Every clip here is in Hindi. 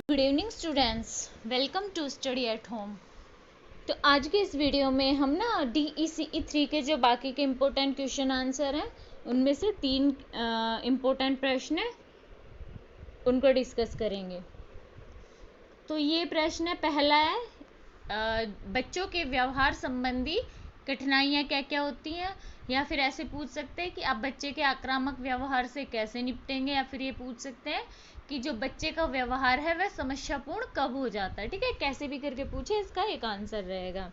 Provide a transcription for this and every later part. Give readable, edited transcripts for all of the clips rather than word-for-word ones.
Good evening students, welcome to study at home. तो आज के इस वीडियो में हम ना DECE 3 के जो बाकी के इम्पोर्टेंट क्वेश्चन आंसर हैं उनमें से 3 इम्पोर्टेंट प्रश्न हैं, उनको डिस्कस करेंगे। तो ये प्रश्न है, पहला है बच्चों के व्यवहार संबंधी कठिनाइयाँ क्या क्या होती हैं, या फिर ऐसे पूछ सकते हैं कि आप बच्चे के आक्रामक व्यवहार से कैसे निपटेंगे, या फिर ये पूछ सकते हैं कि जो बच्चे का व्यवहार है वह समस्यापूर्ण कब हो जाता है। ठीक है, कैसे भी करके पूछे, इसका एक आंसर रहेगा।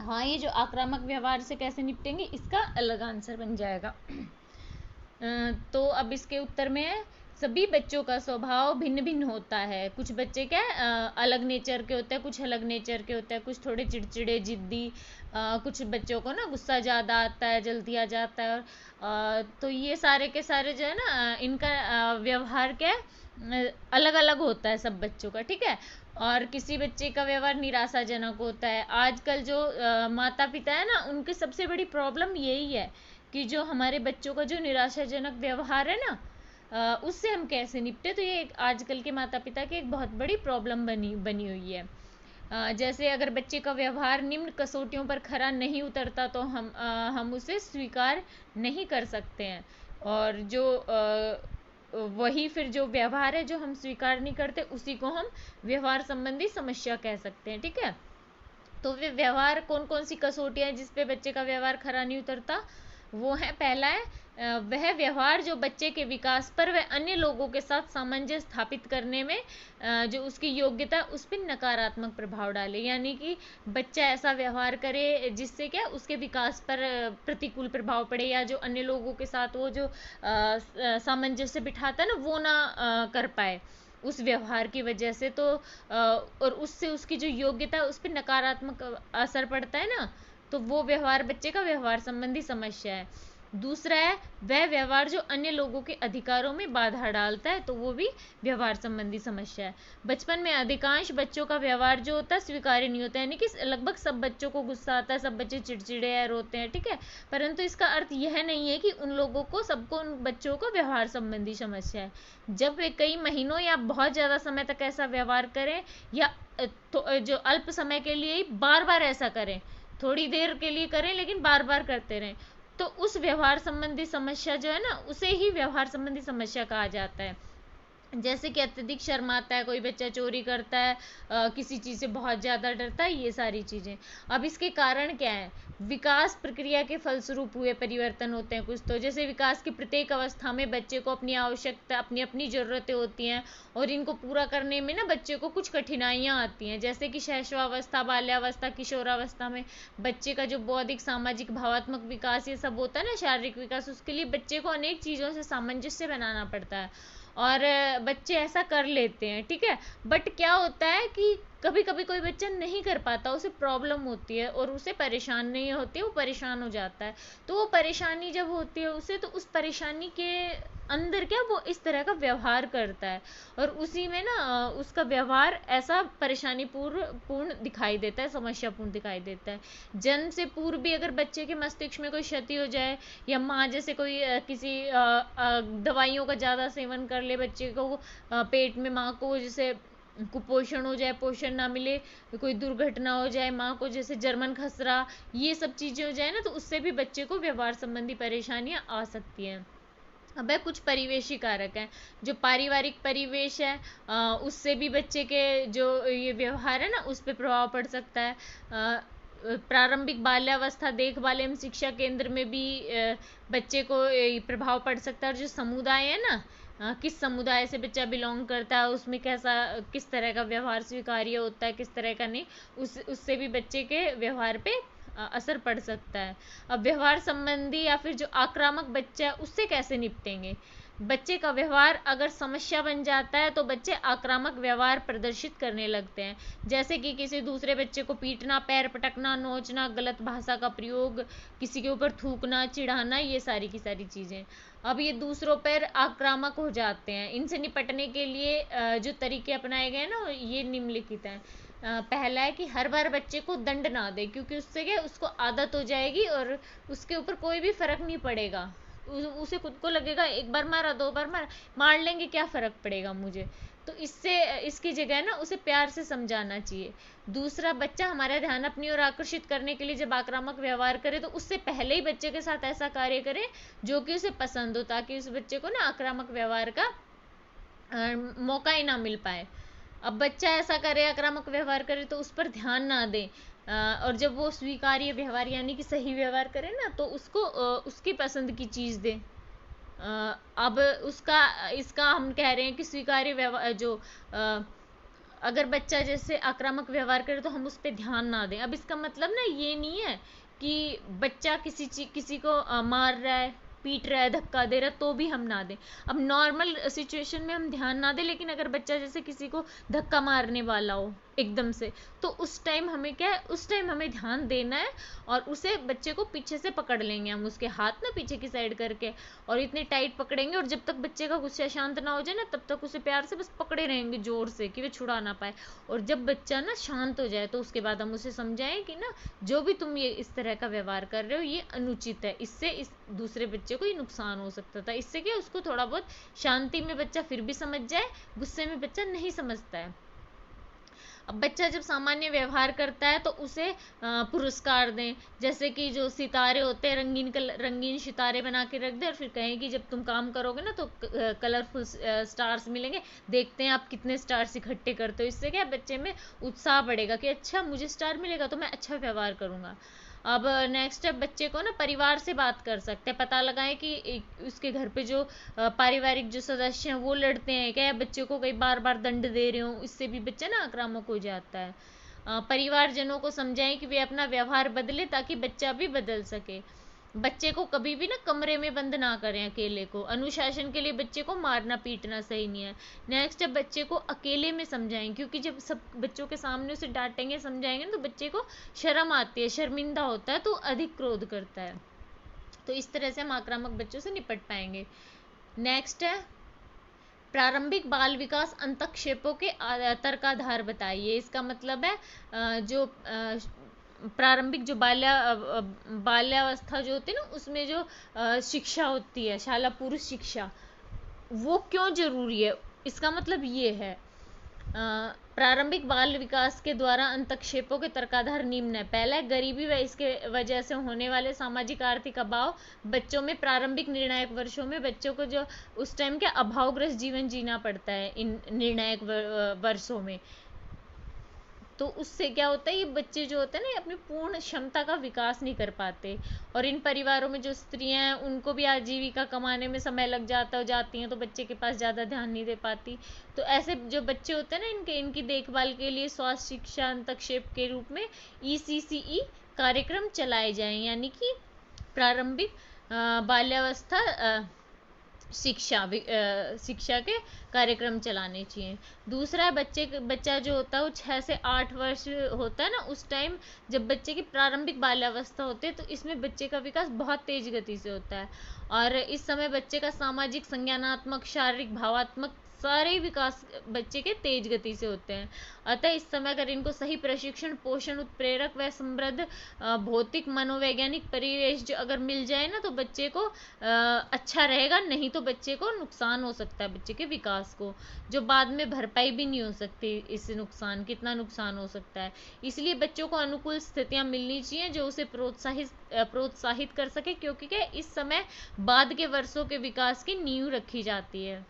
हाँ, ये जो आक्रामक व्यवहार से कैसे निपटेंगे इसका अलग आंसर बन जाएगा। तो अब इसके उत्तर में है, सभी बच्चों का स्वभाव भिन्न भिन्न होता है। कुछ बच्चे क्या अलग नेचर के होते हैं, कुछ अलग नेचर के होते हैं, कुछ थोड़े चिड़चिड़े जिद्दी, कुछ बच्चों को ना गुस्सा ज़्यादा आता है, जल्दी आ जाता है। और तो ये सारे के सारे जो है ना इनका व्यवहार क्या है, अलग अलग होता है सब बच्चों का। ठीक है, और किसी बच्चे का व्यवहार निराशाजनक होता है। आजकल जो माता पिता है ना, उनकी सबसे बड़ी प्रॉब्लम यही है कि जो हमारे बच्चों का जो निराशाजनक व्यवहार है ना, उससे हम कैसे निपटे। तो ये एक आजकल के माता पिता की एक बहुत बड़ी प्रॉब्लम बनी हुई है। जैसे अगर बच्चे का व्यवहार निम्न कसौटियों पर खरा नहीं उतरता तो हम उसे स्वीकार नहीं कर सकते हैं। और जो वही फिर जो व्यवहार है जो हम स्वीकार नहीं करते, उसी को हम व्यवहार संबंधी समस्या कह सकते हैं। ठीक है, तो वे व्यवहार कौन कौन सी कसौटियाँ हैं जिसपे बच्चे का व्यवहार खरा नहीं उतरता, वो है, पहला है वह व्यवहार जो बच्चे के विकास पर व अन्य लोगों के साथ सामंजस्य स्थापित करने में जो उसकी योग्यता उस पर नकारात्मक प्रभाव डाले। यानी कि बच्चा ऐसा व्यवहार करे जिससे क्या उसके विकास पर प्रतिकूल प्रभाव पड़े, या जो अन्य लोगों के साथ वो जो सामंजस्य बिठाता है ना, वो ना कर पाए उस व्यवहार की वजह से। तो और उससे उसकी जो योग्यता है उस पर नकारात्मक असर पड़ता है ना, तो वो व्यवहार बच्चे का व्यवहार संबंधी समस्या है। दूसरा है वह व्यवहार जो अन्य लोगों के अधिकारों में बाधा डालता है, तो वो भी व्यवहार संबंधी समस्या है। बचपन में अधिकांश बच्चों का व्यवहार जो होता है स्वीकार्य नहीं होता है, यानी कि लगभग सब बच्चों को गुस्सा आता है, सब बच्चे चिड़चिड़े हैं, रोते हैं। ठीक है, परंतु इसका अर्थ यह नहीं है कि उन लोगों को सबको उन बच्चों को व्यवहार संबंधी समस्या है। जब वे कई महीनों या बहुत ज़्यादा समय तक ऐसा व्यवहार करें, या तो जो अल्प समय के लिए ही बार बार ऐसा करें, थोड़ी देर के लिए करें लेकिन बार बार करते रहें, तो उस व्यवहार संबंधी समस्या जो है ना, उसे ही व्यवहार संबंधी समस्या कहा जाता है। जैसे कि अत्यधिक शर्माता है, कोई बच्चा चोरी करता है, किसी चीज़ से बहुत ज़्यादा डरता है, ये सारी चीज़ें। अब इसके कारण क्या है, विकास प्रक्रिया के फलस्वरूप हुए परिवर्तन होते हैं कुछ। तो जैसे विकास की प्रत्येक अवस्था में बच्चे को अपनी आवश्यकता, अपनी अपनी ज़रूरतें होती हैं, और इनको पूरा करने में ना बच्चे को कुछ कठिनाइयाँ आती हैं। जैसे कि शैशवावस्था, बाल्यावस्था, किशोरावस्था में बच्चे का जो बौद्धिक, सामाजिक, भावात्मक विकास ये सब होता है ना, शारीरिक विकास, उसके लिए बच्चे को अनेक चीज़ों से सामंजस्य बनाना पड़ता है, और बच्चे ऐसा कर लेते हैं। ठीक है, बट क्या होता है कि कभी कभी कोई बच्चा नहीं कर पाता, उसे प्रॉब्लम होती है और उसे परेशान नहीं होती, वो परेशान हो जाता है। तो वो परेशानी जब होती है उसे, तो उस परेशानी के अंदर क्या वो इस तरह का व्यवहार करता है, और उसी में ना उसका व्यवहार ऐसा परेशानी पूर्ण दिखाई देता है, समस्यापूर्ण दिखाई देता है। जन्म से पूर्व भी अगर बच्चे के मस्तिष्क में कोई क्षति हो जाए, या माँ जैसे कोई किसी दवाइयों का ज़्यादा सेवन कर ले, बच्चे को पेट में माँ को जैसे कुपोषण हो जाए, पोषण ना मिले, कोई दुर्घटना हो जाए, माँ को जैसे जर्मन खसरा, ये सब चीज़ें हो जाए ना, तो उससे भी बच्चे को व्यवहार संबंधी परेशानियाँ आ सकती हैं। अब है कुछ परिवेशी कारक हैं, जो पारिवारिक परिवेश है, उससे भी बच्चे के जो ये व्यवहार है ना उस पर प्रभाव पड़ सकता है। प्रारंभिक बाल्यावस्था देखभाल एवं शिक्षा केंद्र में भी बच्चे को प्रभाव पड़ सकता है। और जो समुदाय है ना, किस समुदाय से बच्चा बिलोंग करता है, उसमें कैसा, किस तरह का व्यवहार स्वीकार्य होता है, किस तरह का नहीं, उससे भी बच्चे के व्यवहार पे असर पड़ सकता है। अब व्यवहार संबंधी या फिर जो आक्रामक बच्चा है उससे कैसे निपटेंगे। बच्चे का व्यवहार अगर समस्या बन जाता है तो बच्चे आक्रामक व्यवहार प्रदर्शित करने लगते हैं, जैसे कि किसी दूसरे बच्चे को पीटना, पैर पटकना, नोचना, गलत भाषा का प्रयोग, किसी के ऊपर थूकना, चिढ़ाना, ये सारी की सारी चीज़ें। अब ये दूसरों पर आक्रामक हो जाते हैं। इनसे निपटने के लिए जो तरीके अपनाए गए हैं ना, ये निम्नलिखित हैं। पहला है कि हर बार बच्चे को दंड ना दे, क्योंकि उससे क्या उसको आदत हो जाएगी और उसके ऊपर कोई भी फर्क नहीं पड़ेगा। उसे खुद को लगेगा एक बार मारा, दो बार मारा, मार लेंगे, क्या फर्क पड़ेगा मुझे। तो इससे इसकी जगह ना उसे प्यार से समझाना चाहिए। दूसरा, बच्चा हमारा ध्यान अपनी ओर आकर्षित करने के लिए जब आक्रामक व्यवहार करे तो उससे पहले ही बच्चे के साथ ऐसा कार्य करें जो कि उसे पसंद हो, ताकि उस बच्चे को ना आक्रामक व्यवहार का मौका ही ना मिल पाए। अब बच्चा ऐसा करे, आक्रामक व्यवहार करे, तो उस पर ध्यान ना दे, और जब वो स्वीकार्य व्यवहार यानी कि सही व्यवहार करे ना, तो उसको उसकी पसंद की चीज़ दे। अब उसका इसका हम कह रहे हैं कि स्वीकार्य व्यवहार जो अगर बच्चा जैसे आक्रामक व्यवहार करे तो हम उस पर ध्यान ना दें। अब इसका मतलब ना ये नहीं है कि बच्चा किसी को मार रहा है, पीट रहा है, धक्का दे रहा है तो भी हम ना दें। अब नॉर्मल सिचुएशन में हम ध्यान ना दें, लेकिन अगर बच्चा जैसे किसी को धक्का मारने वाला हो एकदम से, तो उस टाइम हमें क्या है, उस टाइम हमें ध्यान देना है और उसे बच्चे को पीछे से पकड़ लेंगे हम, उसके हाथ ना पीछे की साइड करके, और इतने टाइट पकड़ेंगे, और जब तक बच्चे का गुस्सा शांत ना हो जाए ना, तब तक उसे प्यार से बस पकड़े रहेंगे जोर से कि वे छुड़ा ना पाए। और जब बच्चा ना शांत हो जाए तो उसके बाद हम उसे समझाएं कि ना जो भी तुम ये इस तरह का व्यवहार कर रहे हो ये अनुचित है, इससे इस दूसरे बच्चे को ये नुकसान हो सकता था। इससे क्या उसको थोड़ा बहुत शांति में बच्चा फिर भी समझ जाए, गुस्से में बच्चा नहीं समझता है। अब बच्चा जब सामान्य व्यवहार करता है तो उसे पुरस्कार दें, जैसे कि जो सितारे होते हैं रंगीन सितारे बना के रख दें और फिर कहें कि जब तुम काम करोगे ना तो कलरफुल स्टार्स मिलेंगे, देखते हैं आप कितने स्टार्स इकट्ठे करते हो। इससे क्या बच्चे में उत्साह बढ़ेगा कि अच्छा मुझे स्टार मिलेगा तो मैं अच्छा व्यवहार करूँगा। अब नेक्स्ट स्टेप, बच्चे को ना परिवार से बात कर सकते हैं, पता लगाएं कि उसके घर पे जो पारिवारिक जो सदस्य हैं वो लड़ते हैं क्या, बच्चे को कई बार बार दंड दे रहे हो, इससे भी बच्चा ना आक्रामक हो जाता है। परिवारजनों को समझाएं कि वे अपना व्यवहार बदले ताकि बच्चा भी बदल सके। बच्चे को कभी भी ना कमरे में बंद ना करें अकेले को, अनुशासन के लिए बच्चे को मारना पीटना सही नहीं है। नेक्स्ट है, बच्चे को अकेले में समझाएं, क्योंकि जब सब बच्चों के सामने उसे डांटेंगे समझाएंगे ना तो बच्चे को शर्म आती है, शर्मिंदा होता है, तो अधिक क्रोध करता है। तो इस तरह से हम आक्रामक बच्चों से निपट पाएंगे। नेक्स्ट है, प्रारंभिक बाल विकास अंतक्षेपों के तर्काधार बताइए। इसका मतलब है जो प्रारंभिक जो बाल्यावस्था जो होती है ना, उसमें जो शिक्षा होती है, शाला पुरुष शिक्षा, वो क्यों जरूरी है। इसका मतलब ये है, प्रारंभिक बाल विकास के द्वारा अंतक्षेपों के तर्काधार निम्न है। पहला है, गरीबी व इसके वजह से होने वाले सामाजिक आर्थिक अभाव बच्चों में प्रारंभिक निर्णायक वर्षों में बच्चों को जो उस टाइम के अभावग्रस्त जीवन जीना पड़ता है इन निर्णायक वर्षों में। तो उससे क्या होता है, ये बच्चे जो होते हैं ना, ये अपनी पूर्ण क्षमता का विकास नहीं कर पाते, और इन परिवारों में जो स्त्रियां हैं उनको भी आजीविका कमाने में समय लग जाता हो जाती हैं, तो बच्चे के पास ज़्यादा ध्यान नहीं दे पाती। तो ऐसे जो बच्चे होते हैं ना, इनकी देखभाल के लिए स्वास्थ्य शिक्षा अंतक्षेप के रूप में ECCE कार्यक्रम चलाए जाएं, यानी कि प्रारंभिक बाल्यावस्था शिक्षा के कार्यक्रम चलाने चाहिए। दूसरा, बच्चा जो होता है वो 6 से 8 वर्ष होता है ना, उस टाइम जब बच्चे की प्रारंभिक बाल्यावस्था होती है, तो इसमें बच्चे का विकास बहुत तेज गति से होता है, और इस समय बच्चे का सामाजिक, संज्ञानात्मक, शारीरिक, भावात्मक सारे विकास बच्चे के तेज गति से होते हैं। अतः इस समय अगर इनको सही प्रशिक्षण, पोषण, उत्प्रेरक व समृद्ध भौतिक मनोवैज्ञानिक परिवेश जो अगर मिल जाए ना, तो बच्चे को अच्छा रहेगा, नहीं तो बच्चे को नुकसान हो सकता है, बच्चे के विकास को, जो बाद में भरपाई भी नहीं हो सकती। इस नुकसान, कितना नुकसान हो सकता है। इसलिए बच्चों को अनुकूल स्थितियां मिलनी चाहिए जो उसे प्रोत्साहित कर सके, क्योंकि क्या इस समय बाद के वर्षों के विकास की नींव रखी जाती है।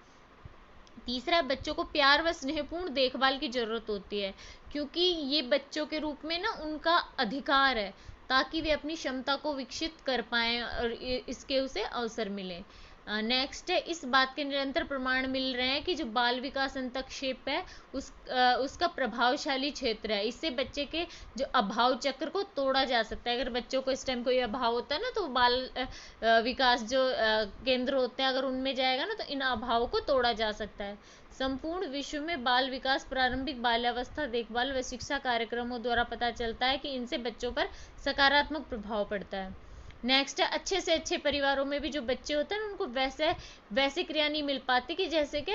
तीसरा, बच्चों को प्यार व स्नेहपूर्ण देखभाल की जरूरत होती है, क्योंकि ये बच्चों के रूप में ना उनका अधिकार है, ताकि वे अपनी क्षमता को विकसित कर पाएं और इसके उसे अवसर मिले। नेक्स्ट है, इस बात के निरंतर प्रमाण मिल रहे हैं कि जो बाल विकास अंतक्षेप है उसका प्रभावशाली क्षेत्र है। इससे बच्चे के जो अभाव चक्र को तोड़ा जा सकता है। अगर बच्चों को इस टाइम कोई अभाव होता है ना, तो बाल विकास जो केंद्र होते हैं अगर उनमें जाएगा ना, तो इन अभावों को तोड़ा जा सकता है। संपूर्ण विश्व में बाल विकास, प्रारंभिक बाल्यावस्था देखभाल व शिक्षा कार्यक्रमों द्वारा पता चलता है कि इनसे बच्चों पर सकारात्मक प्रभाव पड़ता है। नेक्स्ट है, अच्छे से अच्छे परिवारों में भी जो बच्चे होते हैं ना, उनको वैसे क्रिया नहीं मिल पाती कि जैसे कि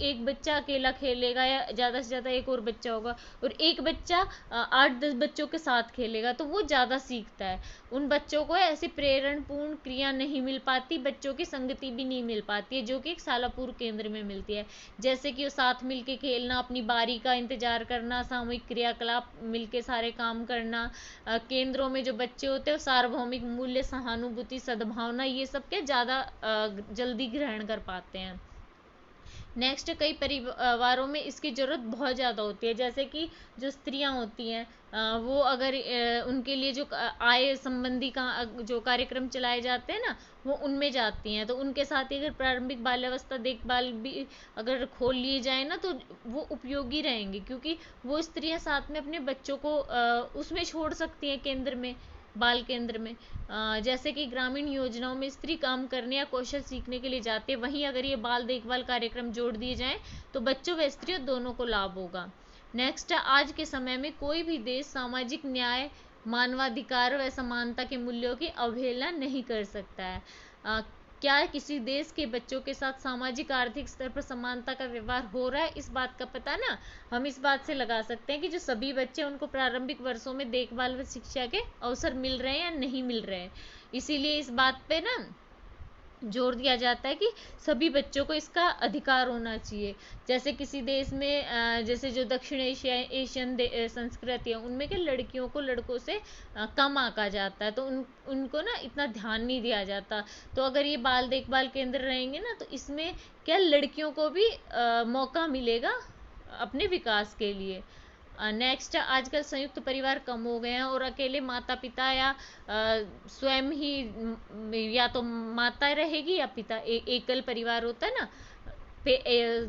एक बच्चा अकेला खेलेगा या ज़्यादा से ज़्यादा एक और बच्चा होगा, और एक बच्चा 8-10 बच्चों के साथ खेलेगा तो वो ज़्यादा सीखता है। उन बच्चों को ऐसी प्रेरणपूर्ण क्रिया नहीं मिल पाती, बच्चों की संगति भी नहीं मिल पाती है, जो कि एक शालापूर्व केंद्र में मिलती है। जैसे कि वो साथ मिलके खेलना, अपनी बारी का इंतजार करना, सामूहिक क्रियाकलाप मिलके सारे काम करना। केंद्रों में जो बच्चे होते हैं वो सार्वभौमिक मूल्य, सहानुभूति, सद्भावना, ये सब के ज़्यादा जल्दी ग्रहण कर पाते हैं। नेक्स्ट, कई परिवारों में इसकी ज़रूरत बहुत ज़्यादा होती है, जैसे कि जो स्त्रियां होती हैं वो अगर उनके लिए जो आय संबंधी का जो कार्यक्रम चलाए जाते हैं ना, वो उनमें जाती हैं, तो उनके साथ ही अगर प्रारंभिक बाल्यावस्था देखभाल भी अगर खोल लिए जाए ना, तो वो उपयोगी रहेंगे, क्योंकि वो स्त्रियां साथ में अपने बच्चों को उसमें छोड़ सकती हैं, केंद्र में, बाल केंद्र में। जैसे कि ग्रामीण योजनाओं में स्त्री काम करने या कौशल सीखने के लिए जाते हैं, वहीं अगर ये बाल देखभाल कार्यक्रम जोड़ दिए जाएं तो बच्चों व स्त्रियों दोनों को लाभ होगा। नेक्स्ट है, आज के समय में कोई भी देश सामाजिक न्याय, मानवाधिकार व समानता के मूल्यों की अवहेलना नहीं कर सकता है। क्या किसी देश के बच्चों के साथ सामाजिक आर्थिक स्तर पर समानता का व्यवहार हो रहा है, इस बात का पता ना हम इस बात से लगा सकते हैं कि जो सभी बच्चे उनको प्रारंभिक वर्षों में देखभाल व शिक्षा के अवसर मिल रहे हैं या नहीं मिल रहे हैं। इसीलिए इस बात पे ना जोर दिया जाता है कि सभी बच्चों को इसका अधिकार होना चाहिए। जैसे किसी देश में जैसे जो दक्षिण एशियन संस्कृति है, उनमें क्या लड़कियों को लड़कों से कम आंका जाता है, तो उनको ना इतना ध्यान नहीं दिया जाता। तो अगर ये बाल देखभाल केंद्र रहेंगे ना, तो इसमें क्या लड़कियों को भी मौका मिलेगा अपने विकास के लिए। नेक्स्ट, आजकल संयुक्त परिवार कम हो गए हैं और अकेले माता पिता या स्वयं ही, या तो माता रहेगी या पिता, एकल परिवार होता है ना,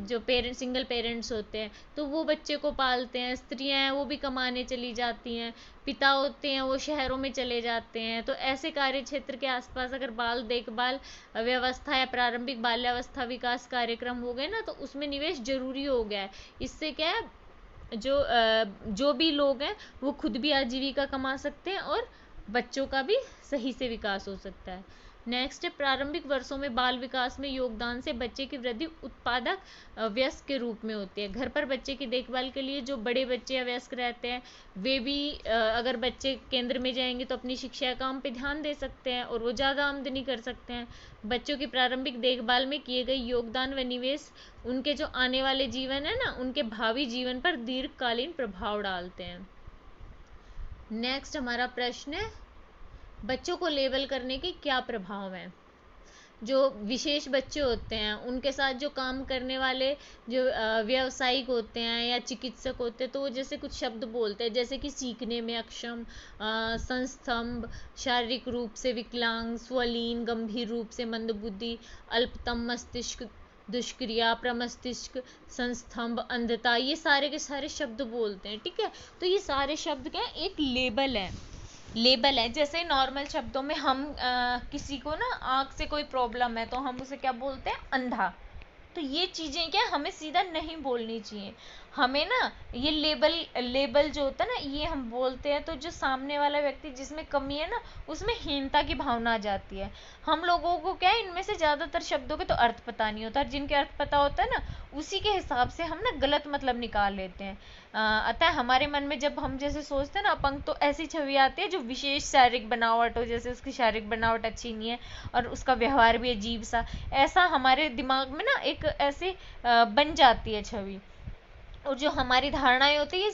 जो पेरेंट सिंगल पेरेंट्स होते हैं, तो वो बच्चे को पालते हैं। स्त्रियां हैं वो भी कमाने चली जाती हैं, पिता होते हैं वो शहरों में चले जाते हैं। तो ऐसे कार्य क्षेत्र के आसपास अगर बाल देखभाल व्यवस्था या प्रारंभिक बाल्यावस्था विकास कार्यक्रम हो गए ना, तो उसमें निवेश जरूरी हो गया है। इससे क्या है, जो भी लोग हैं वो खुद भी आजीविका कमा सकते हैं और बच्चों का भी सही से विकास हो सकता है। नेक्स्ट, प्रारंभिक वर्षों में बाल विकास में योगदान से बच्चे की वृद्धि उत्पादक वयस्क के रूप में होती है। घर पर बच्चे की देखभाल के लिए जो बड़े बच्चे या वयस्क रहते हैं, वे भी अगर बच्चे केंद्र में जाएंगे तो अपनी शिक्षा या काम पे ध्यान दे सकते हैं और वो ज़्यादा आमदनी कर सकते हैं। बच्चों की प्रारंभिक देखभाल में किए गए योगदान व निवेश उनके जो आने वाले जीवन है ना, उनके भावी जीवन पर दीर्घकालीन प्रभाव डालते हैं। नेक्स्ट हमारा प्रश्न है, बच्चों को लेबल करने के क्या प्रभाव हैं। जो विशेष बच्चे होते हैं उनके साथ जो काम करने वाले जो व्यावसायिक होते हैं या चिकित्सक होते हैं, तो वो जैसे कुछ शब्द बोलते हैं, जैसे कि सीखने में अक्षम, संस्तंभ, शारीरिक रूप से विकलांग, स्वलीन, गंभीर रूप से मंदबुद्धि, अल्पतम मस्तिष्क दुष्क्रिया, प्रमस्तिष्क संस्तंभ, अंधता, ये सारे के सारे शब्द बोलते हैं। ठीक है, तो ये सारे शब्द क्या है, एक लेबल है। जैसे नॉर्मल शब्दों में हम किसी को ना आँख से कोई प्रॉब्लम है तो हम उसे क्या बोलते हैं, अंधा। तो ये चीज़ें क्या हमें सीधा नहीं बोलनी चाहिए, हमें ना ये लेबल जो होता है ना, ये हम बोलते हैं तो जो सामने वाला व्यक्ति जिसमें कमी है ना, उसमें हीनता की भावना आ जाती है। हम लोगों को क्या है, इनमें से ज़्यादातर शब्दों के तो अर्थ पता नहीं होता, जिनके अर्थ पता होता है ना, उसी के हिसाब से हम ना गलत मतलब निकाल लेते हैं। अतः हमारे मन में जब हम जैसे सोचते हैं ना अपंग, तो ऐसी छवि आती है जो विशेष शारीरिक बनावट हो, जैसे उसकी शारीरिक बनावट अच्छी नहीं है और उसका व्यवहार भी अजीब सा, ऐसा हमारे दिमाग में ना एक ऐसे बन जाती है छवि। और जो हमारी धारणाएं होती है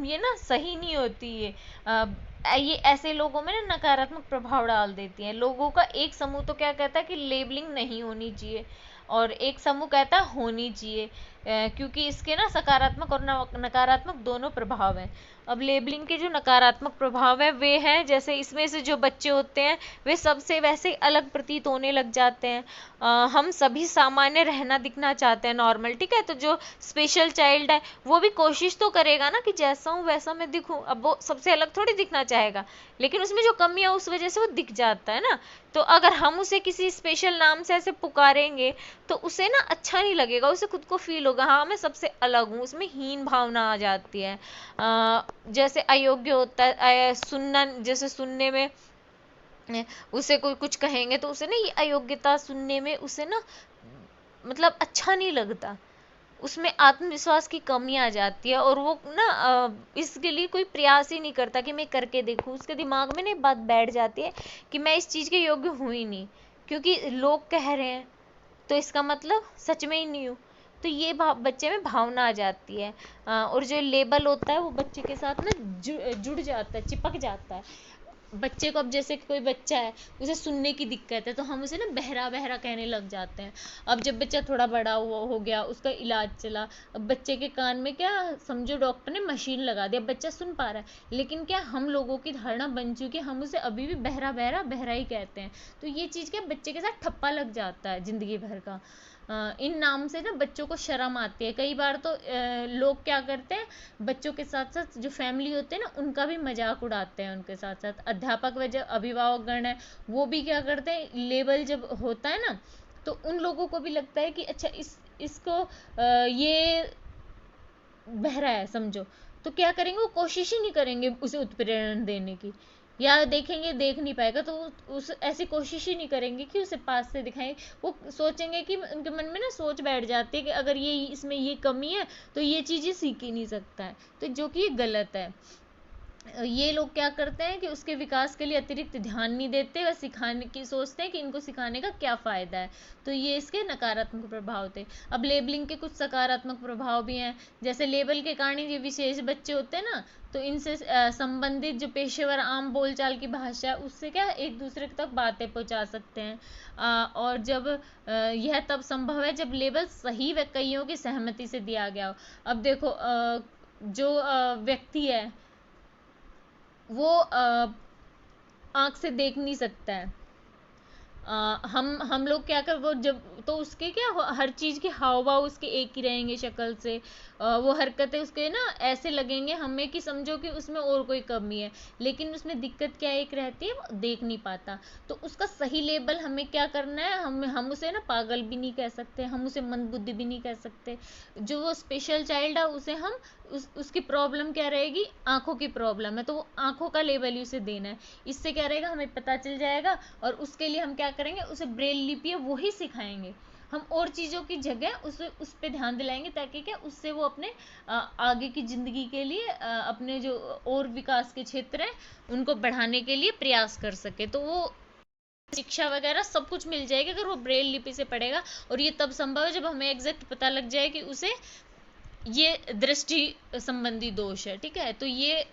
ये ना सही नहीं होती है। ये ऐसे लोगों में ना नकारात्मक प्रभाव डाल देती है। लोगों का एक समूह तो क्या कहता है कि लेबलिंग नहीं होनी चाहिए और एक समूह कहता है होनी चाहिए, क्योंकि इसके ना सकारात्मक और नकारात्मक दोनों प्रभाव हैं। अब लेबलिंग के जो नकारात्मक प्रभाव है वे हैं, जैसे इसमें से जो बच्चे होते हैं वे सबसे वैसे अलग प्रतीत होने लग जाते हैं। हम सभी सामान्य रहना दिखना चाहते हैं, नॉर्मल, ठीक है। तो जो स्पेशल चाइल्ड है वो भी कोशिश तो करेगा ना कि जैसा हूँ वैसा मैं दिखूं, अब वो सबसे अलग थोड़ी दिखना चाहेगा, लेकिन उसमें जो कमी है उस वजह से वो दिख जाता है ना। तो अगर हम उसे किसी स्पेशल नाम से ऐसे पुकारेंगे तो उसे ना अच्छा नहीं लगेगा, उसे खुद को फील होगा हाँ मैं सबसे अलग हूँ, उसमें हीन भावना आ जाती है। जैसे अयोग्य होता है सुनना, जैसे सुनने में उसे कोई कुछ कहेंगे तो उसे ना ये अयोग्यता सुनने में उसे ना मतलब अच्छा नहीं लगता, उसमें आत्मविश्वास की कमी आ जाती है और वो ना इसके लिए कोई प्रयास ही नहीं करता कि मैं करके देखूं। उसके दिमाग में ना बात बैठ जाती है कि मैं इस चीज़ के योग्य हूँ ही नहीं, क्योंकि लोग कह रहे हैं तो इसका मतलब सच में ही नहीं हूँ। तो ये बच्चे में भावना आ जाती है। और जो लेबल होता है वो बच्चे के साथ ना जुड़ जाता है, चिपक जाता है। बच्चे को अब जैसे कि कोई बच्चा है, उसे सुनने की दिक्कत है तो हम उसे ना बहरा बहरा कहने लग जाते हैं। अब जब बच्चा थोड़ा बड़ा हुआ हो गया, उसका इलाज चला, अब बच्चे के कान में क्या समझो डॉक्टर ने मशीन लगा दी, अब बच्चा सुन पा रहा है, लेकिन क्या हम लोगों की धारणा बन चुकी है, हम उसे अभी भी बहरा बहरा बहरा ही कहते हैं। तो ये चीज़ क्या बच्चे के साथ ठप्पा लग जाता है जिंदगी भर का। इन नाम से ना बच्चों को शर्म आती है। कई बार तो लोग क्या करते हैं, बच्चों के साथ साथ जो फैमिली होते हैं ना उनका भी मजाक उड़ाते हैं। उनके साथ साथ अध्यापक व जो अभिभावक गण है वो भी क्या करते हैं, लेबल जब होता है ना तो उन लोगों को भी लगता है कि अच्छा इसको ये बहरा है समझो, तो क्या करेंगे, वो कोशिश ही नहीं करेंगे उसे उत्प्रेरण देने की, या देखेंगे देख नहीं पाएगा तो उस ऐसी कोशिश ही नहीं करेंगे कि उसे पास से दिखाएं। वो सोचेंगे कि उनके मन में ना सोच बैठ जाती है कि अगर ये इसमें ये कमी है तो ये चीज़ ये सीख ही नहीं सकता है, तो जो कि ये गलत है। ये लोग क्या करते हैं कि उसके विकास के लिए अतिरिक्त ध्यान नहीं देते, वह सिखाने की सोचते हैं कि इनको सिखाने का क्या फ़ायदा है। तो ये इसके नकारात्मक प्रभाव थे। अब लेबलिंग के कुछ सकारात्मक प्रभाव भी हैं, जैसे लेबल के कारण ये विशेष बच्चे होते हैं ना, तो इनसे संबंधित जो पेशेवर आम बोलचाल की भाषा है उससे क्या एक दूसरे तक बातें पहुंचा सकते हैं। और जब यह तब संभव है जब लेबल सही व कईयों की सहमति से दिया गया हो। अब देखो जो व्यक्ति है वो आँख से देख नहीं सकता है। हम लोग क्या कर वो जब तो उसके क्या हर चीज़ के हाव भाव उसके एक ही रहेंगे शक्ल से। वो हरकतें उसके ना ऐसे लगेंगे हमें कि समझो कि उसमें और कोई कमी है, लेकिन उसमें दिक्कत क्या एक रहती है, वो देख नहीं पाता। तो उसका सही लेबल हमें क्या करना है, हम उसे ना पागल भी नहीं कह सकते, हम उसे मंदबुद्धि भी नहीं कह सकते। जो वो स्पेशल चाइल्ड है उसे हम उसकी प्रॉब्लम क्या रहेगी, आंखों की प्रॉब्लम है तो वो आंखों का लेबल ही उसे देना है। इससे क्या रहेगा, हमें पता चल जाएगा और उसके लिए हम क्या करेंगे, उसे ब्रेल लिपि है वही सिखाएंगे। हम और चीज़ों की जगह उस पर ध्यान दिलाएंगे ताकि क्या उससे वो अपने आगे की ज़िंदगी के लिए अपने जो और विकास के क्षेत्र हैं उनको बढ़ाने के लिए प्रयास कर सके। तो वो शिक्षा वगैरह सब कुछ मिल जाएगी अगर वो ब्रेल लिपि से पढ़ेगा। और ये तब संभव है जब हमें एग्जैक्ट पता लग जाए कि उसे ये दृष्टि संबंधी दोष है। ठीक है, तो ये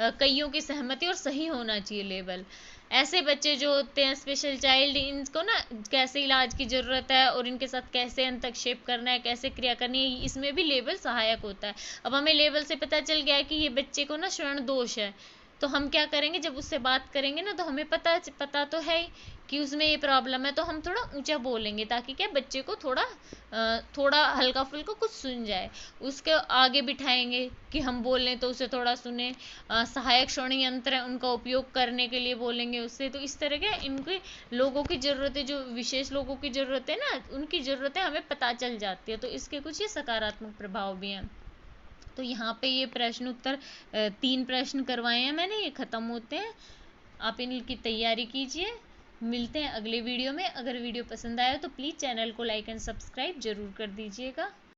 कईयों की सहमति और सही होना चाहिए लेबल। ऐसे बच्चे जो होते हैं स्पेशल चाइल्ड, इनको ना कैसे इलाज की ज़रूरत है और इनके साथ कैसे हस्तक्षेप करना है, कैसे क्रिया करनी है, इसमें भी लेबल सहायक होता है। अब हमें लेबल से पता चल गया है कि ये बच्चे को ना श्रवण दोष है, तो हम क्या करेंगे, जब उससे बात करेंगे ना तो हमें पता तो है ही कि उसमें ये प्रॉब्लम है, तो हम थोड़ा ऊंचा बोलेंगे ताकि क्या बच्चे को थोड़ा हल्का फुल्का कुछ सुन जाए। उसके आगे बिठाएंगे कि हम बोलें तो उसे थोड़ा सुने। सहायक श्रवण यंत्र है उनका उपयोग करने के लिए बोलेंगे उससे। तो इस तरह के इनके लोगों की ज़रूरतें, जो विशेष लोगों की ज़रूरतें ना, उनकी ज़रूरतें हमें पता चल जाती है। तो इसके कुछ ये सकारात्मक प्रभाव भी हैं। तो यहाँ पे ये प्रश्न उत्तर 3 प्रश्न करवाए हैं मैंने, ये ख़त्म होते हैं। आप इनकी तैयारी कीजिए। मिलते हैं अगले वीडियो में। अगर वीडियो पसंद आया तो प्लीज़ चैनल को लाइक एंड सब्सक्राइब ज़रूर कर दीजिएगा।